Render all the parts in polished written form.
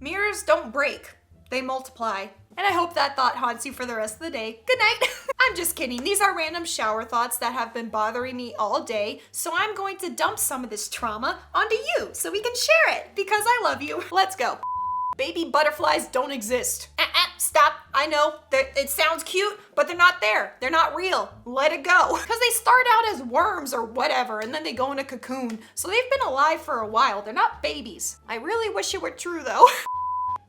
Mirrors don't break, they multiply. And I hope that thought haunts you for the rest of the day. Good night. I'm just kidding. These are random shower thoughts that have been bothering me all day. So I'm going to dump some of this trauma onto you so we can share it because I love you. Let's go. Baby butterflies don't exist. Stop. I know. It sounds cute, but they're not there. They're not real. Let it go. Because they start out as worms or whatever, and then they go in a cocoon. So they've been alive for a while. They're not babies. I really wish it were true though.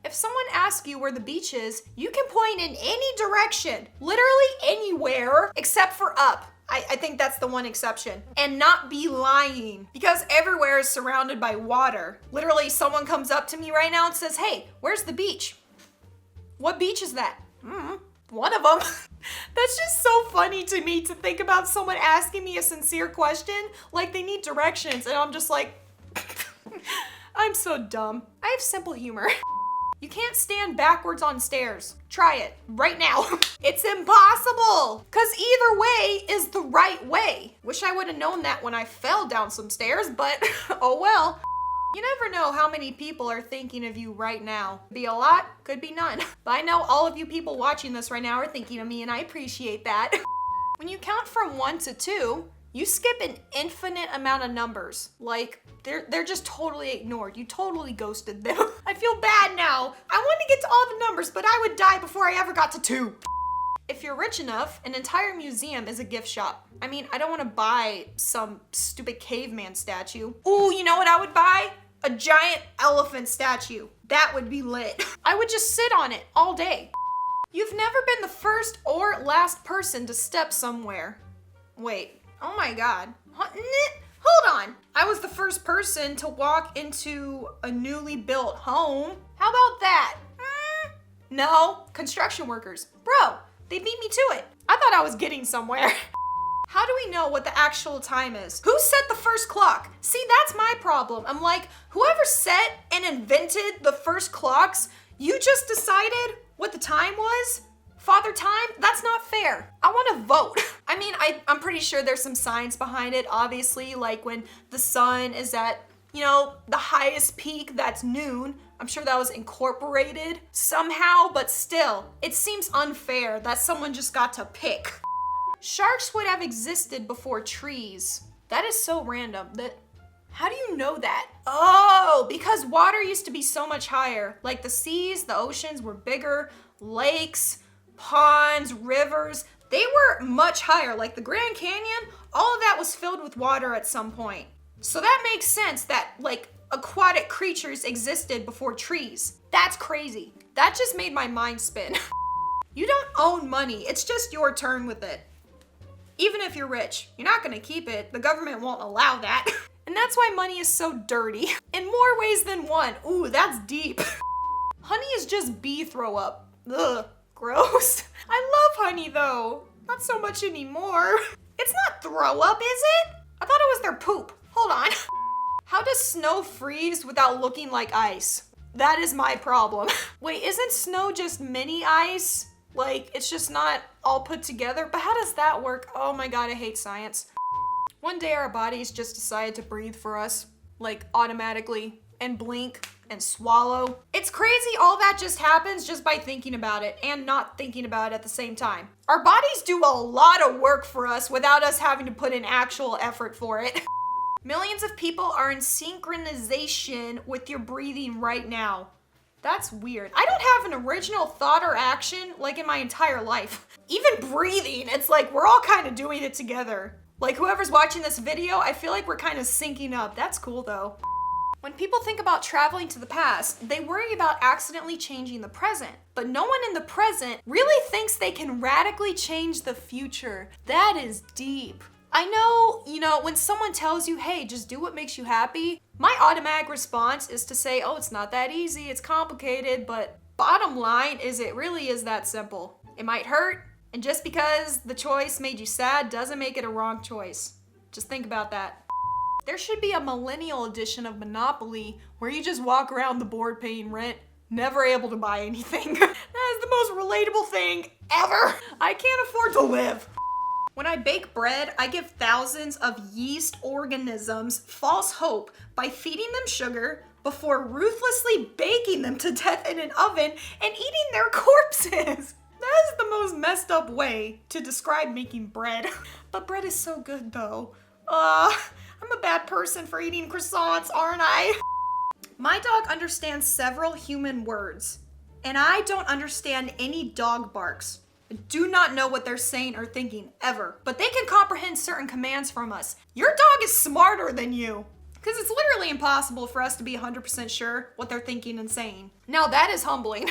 If someone asks you where the beach is, you can point in any direction, literally anywhere except for up. I think that's the one exception. And not be lying, because everywhere is surrounded by water. Literally, someone comes up to me right now and says, hey, where's the beach? What beach is that? One of them. That's just so funny to me to think about someone asking me a sincere question like they need directions, and I'm just like, I'm so dumb. I have simple humor. You can't stand backwards on stairs. Try it right now. It's impossible, because either way is the right way. Wish I would have known that when I fell down some stairs, but oh well. You never know how many people are thinking of you right now. Could be a lot, could be none. But I know all of you people watching this right now are thinking of me, and I appreciate that. When you count from 1 to 2, you skip an infinite amount of numbers. Like, they're just totally ignored. You totally ghosted them. I feel bad now. I want to get to all the numbers, but I would die before I ever got to 2. If you're rich enough, an entire museum is a gift shop. I mean, I don't want to buy some stupid caveman statue. Ooh, you know what I would buy? A giant elephant statue. That would be lit. I would just sit on it all day. You've never been the first or last person to step somewhere. Wait, oh my God. Hold on. I was the first person to walk into a newly built home. How about that? No, construction workers. Bro, they beat me to it. I thought I was getting somewhere. How do we know what the actual time is? Who set the first clock? See, that's my problem. I'm like, whoever set and invented the first clocks, you just decided what the time was? Father Time? That's not fair. I want to vote. I mean, I'm pretty sure there's some science behind it, obviously, like when the sun is at, you know, the highest peak, that's noon. I'm sure that was incorporated somehow, but still, it seems unfair that someone just got to pick. Sharks would have existed before trees. That is so random. How do you know that? Oh, because water used to be so much higher. Like the seas, the oceans were bigger, lakes, ponds, rivers, they were much higher. Like the Grand Canyon, all of that was filled with water at some point. So that makes sense that like aquatic creatures existed before trees. That's crazy. That just made my mind spin. You don't own money, it's just your turn with it. Even if you're rich, you're not gonna keep it. The government won't allow that. And that's why money is so dirty. In more ways than one. Ooh, that's deep. Honey is just bee throw up. Ugh. Gross. I love honey though. Not so much anymore. It's not throw up, is it? I thought it was their poop. Hold on. How does snow freeze without looking like ice? That is my problem. Wait, isn't snow just mini ice? Like, it's just not all put together? But how does that work? Oh my God, I hate science. One day our bodies just decided to breathe for us, like automatically, and blink and swallow. It's crazy all that just happens just by thinking about it and not thinking about it at the same time. Our bodies do a lot of work for us without us having to put in actual effort for it. Millions of people are in synchronization with your breathing right now. That's weird. I don't have an original thought or action like in my entire life. Even breathing, it's like we're all kind of doing it together. Like whoever's watching this video, I feel like we're kind of syncing up. That's cool though. When people think about traveling to the past, they worry about accidentally changing the present. But no one in the present really thinks they can radically change the future. That is deep. I know, when someone tells you, hey, just do what makes you happy, my automatic response is to say, oh, it's not that easy, it's complicated, but bottom line is it really is that simple. It might hurt, and just because the choice made you sad doesn't make it a wrong choice. Just think about that. There should be a millennial edition of Monopoly where you just walk around the board paying rent, never able to buy anything. That is the most relatable thing ever. I can't afford to live. When I bake bread, I give thousands of yeast organisms false hope by feeding them sugar, before ruthlessly baking them to death in an oven and eating their corpses. That is the most messed up way to describe making bread. But bread is so good though. I'm a bad person for eating croissants, aren't I? My dog understands several human words, and I don't understand any dog barks. I do not know what they're saying or thinking ever, but they can comprehend certain commands from us. Your dog is smarter than you, because it's literally impossible for us to be 100% sure what they're thinking and saying. Now that is humbling.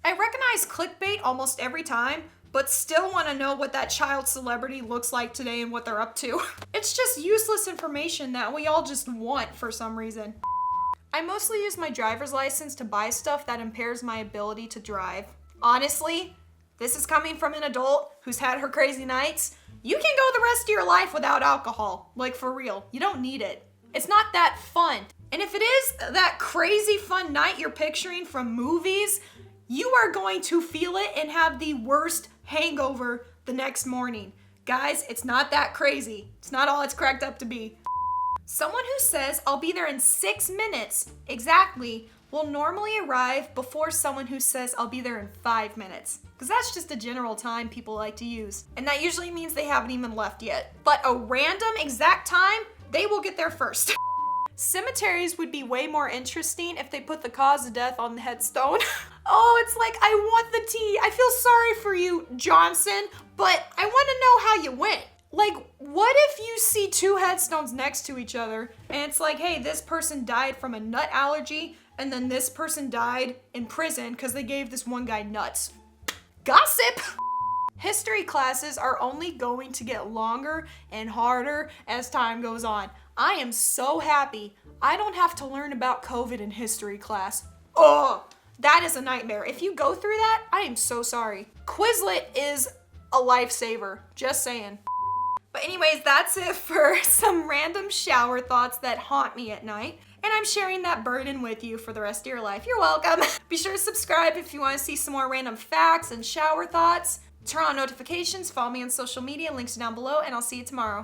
I recognize clickbait almost every time, but still want to know what that child celebrity looks like today and what they're up to. It's just useless information that we all just want for some reason. I mostly use my driver's license to buy stuff that impairs my ability to drive. Honestly, this is coming from an adult who's had her crazy nights. You can go the rest of your life without alcohol. Like, for real. You don't need it. It's not that fun. And if it is that crazy fun night you're picturing from movies, you are going to feel it and have the worst hangover the next morning. Guys, it's not that crazy. It's not all it's cracked up to be. Someone who says, I'll be there in 6 minutes exactly, will normally arrive before someone who says, I'll be there in 5 minutes. Because that's just a general time people like to use. And that usually means they haven't even left yet. But a random exact time, they will get there first. Cemeteries would be way more interesting if they put the cause of death on the headstone. Oh, it's like, I want the tea. I feel sorry for you, Johnson, but I want to know how you went. Like, what if you see 2 headstones next to each other and it's like, hey, this person died from a nut allergy and then this person died in prison because they gave this one guy nuts. Gossip! History classes are only going to get longer and harder as time goes on. I am so happy I don't have to learn about COVID in history class. Oh, that is a nightmare. If you go through that, I am so sorry. Quizlet is a lifesaver, just saying. But anyways, that's it for some random shower thoughts that haunt me at night. And I'm sharing that burden with you for the rest of your life. You're welcome. Be sure to subscribe if you want to see some more random facts and shower thoughts. Turn on notifications, follow me on social media, links are down below, and I'll see you tomorrow.